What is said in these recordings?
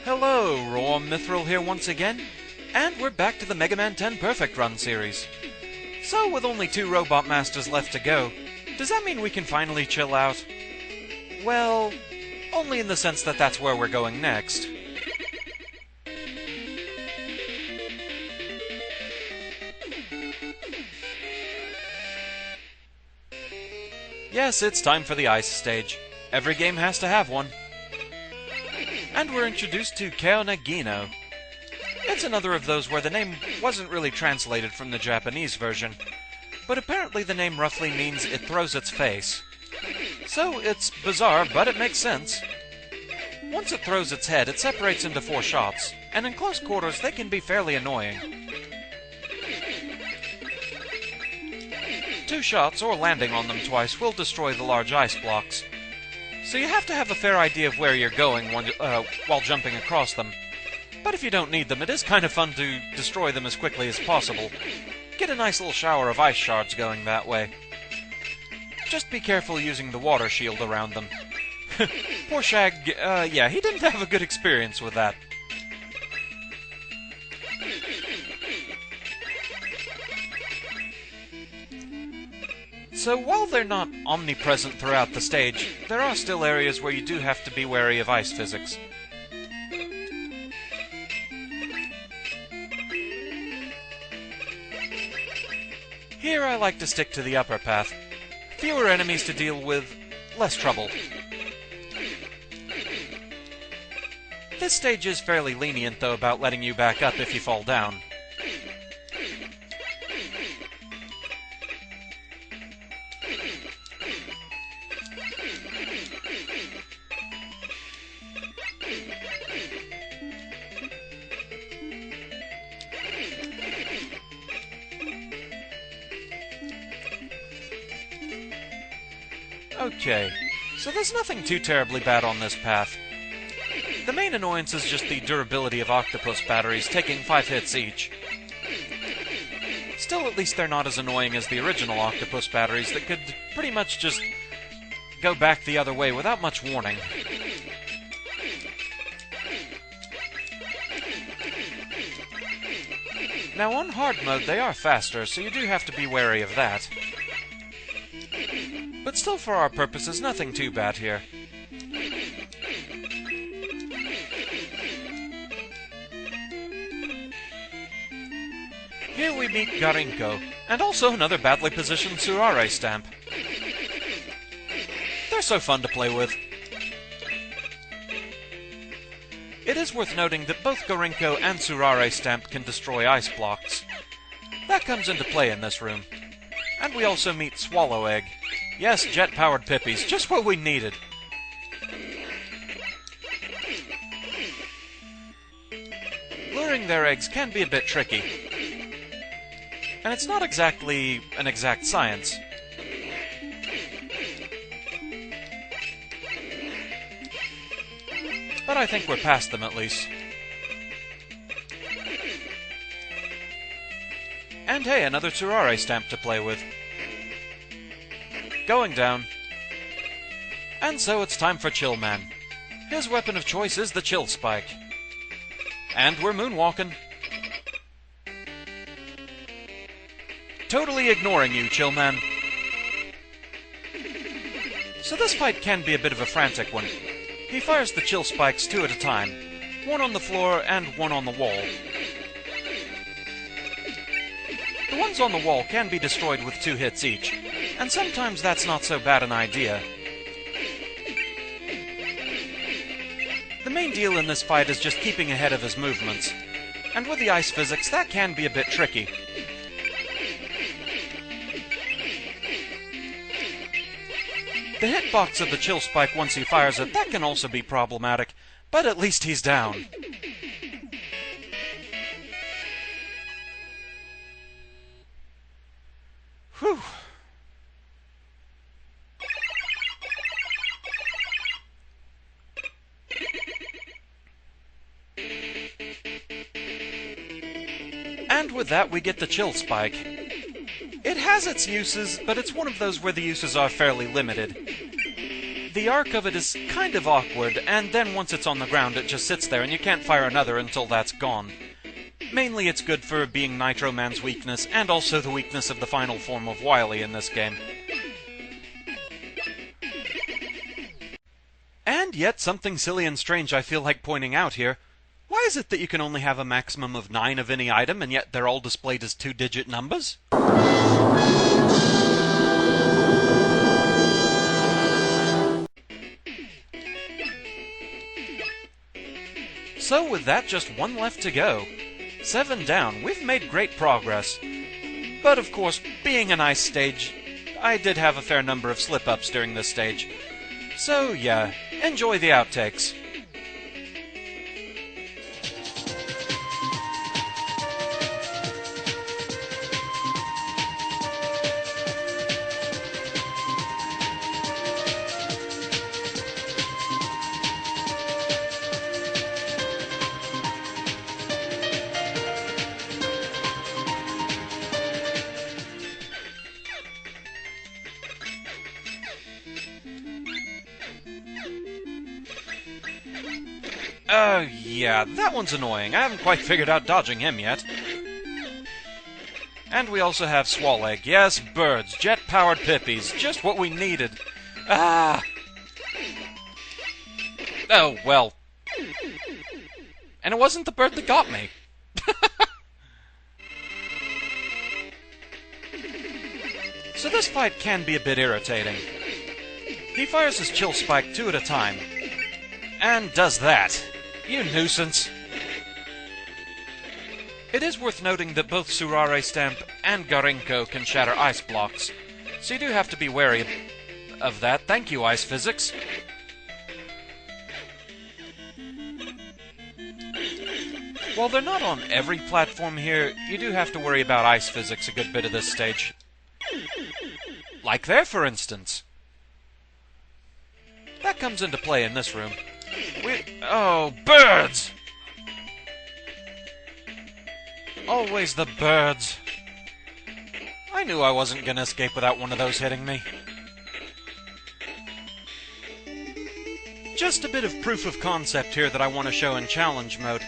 Hello, Raw Mithril here once again, and we're back to the Mega Man 10 Perfect Run series. So, with only 2 Robot Masters left to go, does that mean we can finally chill out? Well, only in the sense that that's where we're going next. Yes, it's time for the ice stage. Every game has to have one. And we're introduced to Keonagino. It's another of those where the name wasn't really translated from the Japanese version, but apparently the name roughly means it throws its face. So it's bizarre, but it makes sense. Once it throws its head, it separates into 4 shots, and in close quarters they can be fairly annoying. 2 shots, or landing on them twice, will destroy the large ice blocks. So you have to have a fair idea of where you're going while jumping across them. But if you don't need them, it is kind of fun to destroy them as quickly as possible. Get a nice little shower of ice shards going that way. Just be careful using the water shield around them. Poor Shagg, yeah, he didn't have a good experience with that. So while they're not omnipresent throughout the stage, there are still areas where you do have to be wary of ice physics. Here I like to stick to the upper path. Fewer enemies to deal with, less trouble. This stage is fairly lenient though about letting you back up if you fall down. Okay, so there's nothing too terribly bad on this path. The main annoyance is just the durability of octopus batteries, taking 5 hits each. Still, at least they're not as annoying as the original octopus batteries that could pretty much just go back the other way without much warning. Now on hard mode they are faster, so you do have to be wary of that. But still, for our purposes, nothing too bad here. Here we meet Garinko, and also another badly positioned Surare stamp. They're so fun to play with. It is worth noting that both Garinko and Surare stamp can destroy ice blocks. That comes into play in this room. And we also meet Swallow Egg. Yes, jet-powered Pippies, just what we needed. Luring their eggs can be a bit tricky. And it's not exactly an exact science. But I think we're past them at least. And hey, another Surare stamp to play with. Going down. And so it's time for Chill Man. His weapon of choice is the Chill Spike. And we're moonwalking. Totally ignoring you, Chill Man. So this fight can be a bit of a frantic one. He fires the Chill Spikes 2 at a time. 1 on the floor and 1 on the wall. The ones on the wall can be destroyed with 2 hits each, and sometimes that's not so bad an idea. The main deal in this fight is just keeping ahead of his movements, and with the ice physics that can be a bit tricky. The hitbox of the Chill Spike once he fires it, that can also be problematic, but at least he's down. Whew. And with that we get the Chill Spike. It has its uses, but it's one of those where the uses are fairly limited. the arc of it is kind of awkward, and then once it's on the ground it just sits there and you can't fire another until that's gone. Mainly it's good for being Nitro Man's weakness, and also the weakness of the final form of Wily in this game. And yet, something silly and strange I feel like pointing out here. Why is it that you can only have a maximum of 9 of any item, and yet they're all displayed as 2-digit numbers? So with that, just one left to go. 7 down. We've made great progress. But of course, being an ice stage, I did have a fair number of slip-ups during this stage. So yeah, enjoy the outtakes. Yeah, that one's annoying. I haven't quite figured out dodging him yet. And we also have Swalleg. Yes, birds. Jet-powered pippies. Just what we needed. Ah! Oh, well. And it wasn't the bird that got me. So this fight can be a bit irritating. He fires his chill spike 2 at a time. And does that. You nuisance. It is worth noting that both Surare Stamp and Garinko can shatter ice blocks, so you do have to be wary of that. Thank you, Ice Physics. While they're not on every platform here, you do have to worry about Ice Physics a good bit of this stage. Like there, for instance. That comes into play in this room. Oh, birds! Always the birds. I knew I wasn't gonna escape without one of those hitting me. Just a bit of proof of concept here that I want to show in challenge mode.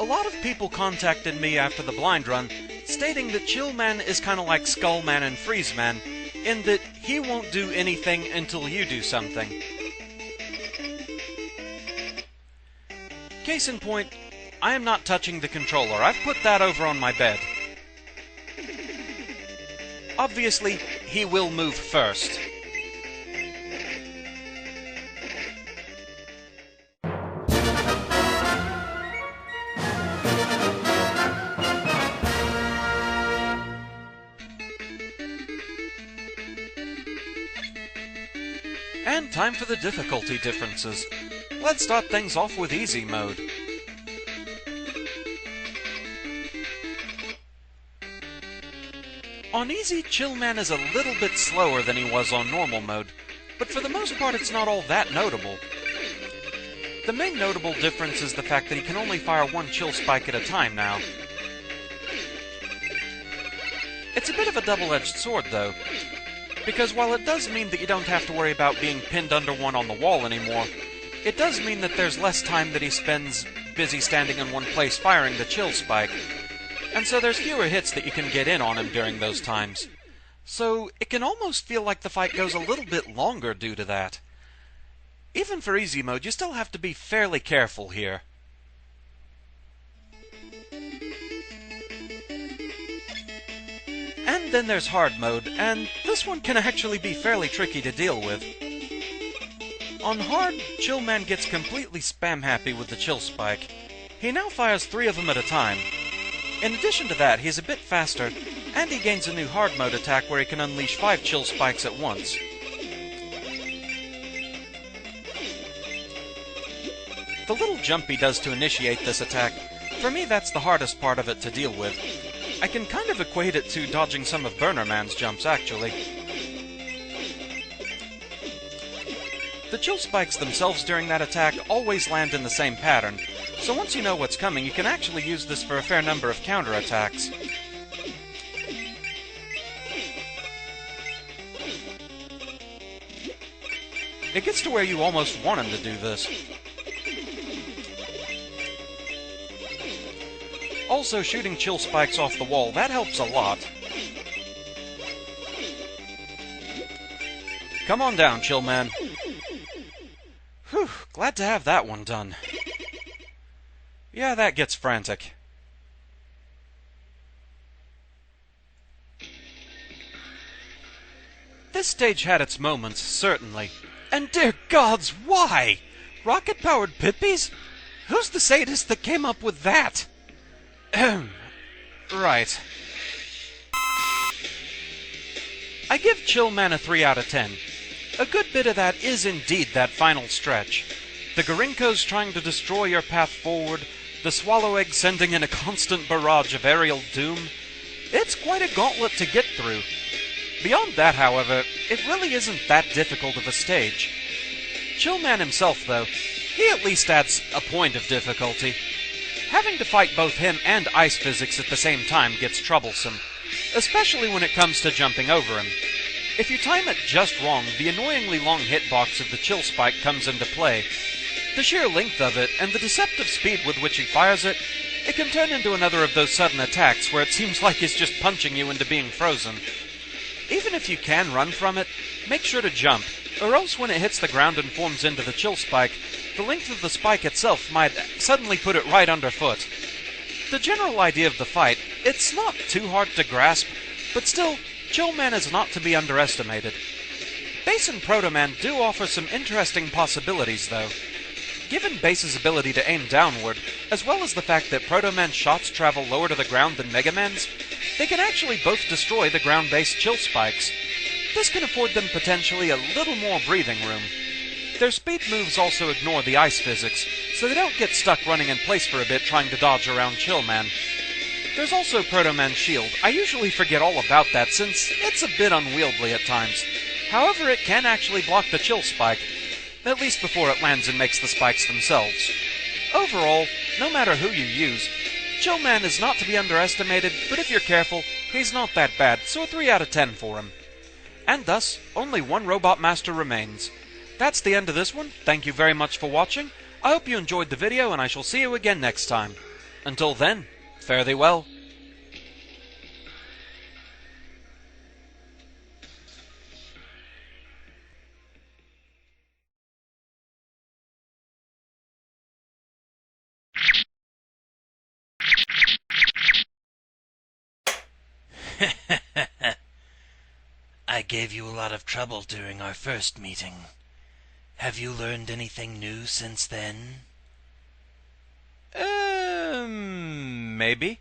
A lot of people contacted me after the blind run, stating that Chill Man is kinda like Skull Man and Freeze Man, in that he won't do anything until you do something. Case in point, I am not touching the controller. I've put that over on my bed. Obviously, he will move first. And time for the difficulty differences. Let's start things off with easy mode. On easy, Chill Man is a little bit slower than he was on normal mode, but for the most part it's not all that notable. The main notable difference is the fact that he can only fire one chill spike at a time now. It's a bit of a double-edged sword though, because while it does mean that you don't have to worry about being pinned under one on the wall anymore, it does mean that there's less time that he spends busy standing in one place firing the chill spike, and so there's fewer hits that you can get in on him during those times. So it can almost feel like the fight goes a little bit longer due to that. Even for easy mode, you still have to be fairly careful here. And then there's hard mode, and this one can actually be fairly tricky to deal with. On hard, Chill Man gets completely spam happy with the chill spike. He now fires 3 of them at a time. In addition to that, he's a bit faster, and he gains a new hard mode attack where he can unleash 5 chill spikes at once. The little jump he does to initiate this attack, for me that's the hardest part of it to deal with. I can kind of equate it to dodging some of Burner Man's jumps, actually. The chill spikes themselves during that attack always land in the same pattern, so once you know what's coming, you can actually use this for a fair number of counterattacks. It gets to where you almost want him to do this. Also, shooting chill spikes off the wall, that helps a lot. Come on down, Chill Man. Whew, glad to have that one done. Yeah, that gets frantic. This stage had its moments, certainly. And dear gods, why? Rocket-powered Pippies? Who's the sadist that came up with that? Right. I give Chill Man a 3 out of 10. A good bit of that is indeed that final stretch. The Garinkos trying to destroy your path forward, the Swallow Egg sending in a constant barrage of aerial doom. It's quite a gauntlet to get through. Beyond that, however, it really isn't that difficult of a stage. Chill Man himself, though, he at least adds a point of difficulty. Having to fight both him and ice physics at the same time gets troublesome, especially when it comes to jumping over him. If you time it just wrong, the annoyingly long hitbox of the chill spike comes into play. The sheer length of it, and the deceptive speed with which he fires it, it can turn into another of those sudden attacks where it seems like he's just punching you into being frozen. Even if you can run from it, make sure to jump, or else when it hits the ground and forms into the chill spike, the length of the spike itself might suddenly put it right underfoot. The general idea of the fight, it's not too hard to grasp, but still, Chill Man is not to be underestimated. Bass and Proto Man do offer some interesting possibilities, though. Given Bass's ability to aim downward, as well as the fact that Proto Man's shots travel lower to the ground than Mega Man's, they can actually both destroy the ground-based chill spikes. This can afford them potentially a little more breathing room. Their speed moves also ignore the ice physics, so they don't get stuck running in place for a bit trying to dodge around Chill Man. There's also Proto Man's shield. I usually forget all about that since it's a bit unwieldy at times. However, it can actually block the chill spike, at least before it lands and makes the spikes themselves. Overall, no matter who you use, Chill Man is not to be underestimated, but if you're careful, he's not that bad, so a 3 out of 10 for him. And thus, only one Robot Master remains. That's the end of this one. Thank you very much for watching. I hope you enjoyed the video, and I shall see you again next time. Until then, fare thee well. I gave you a lot of trouble during our first meeting. Have you learned anything new since then? Maybe.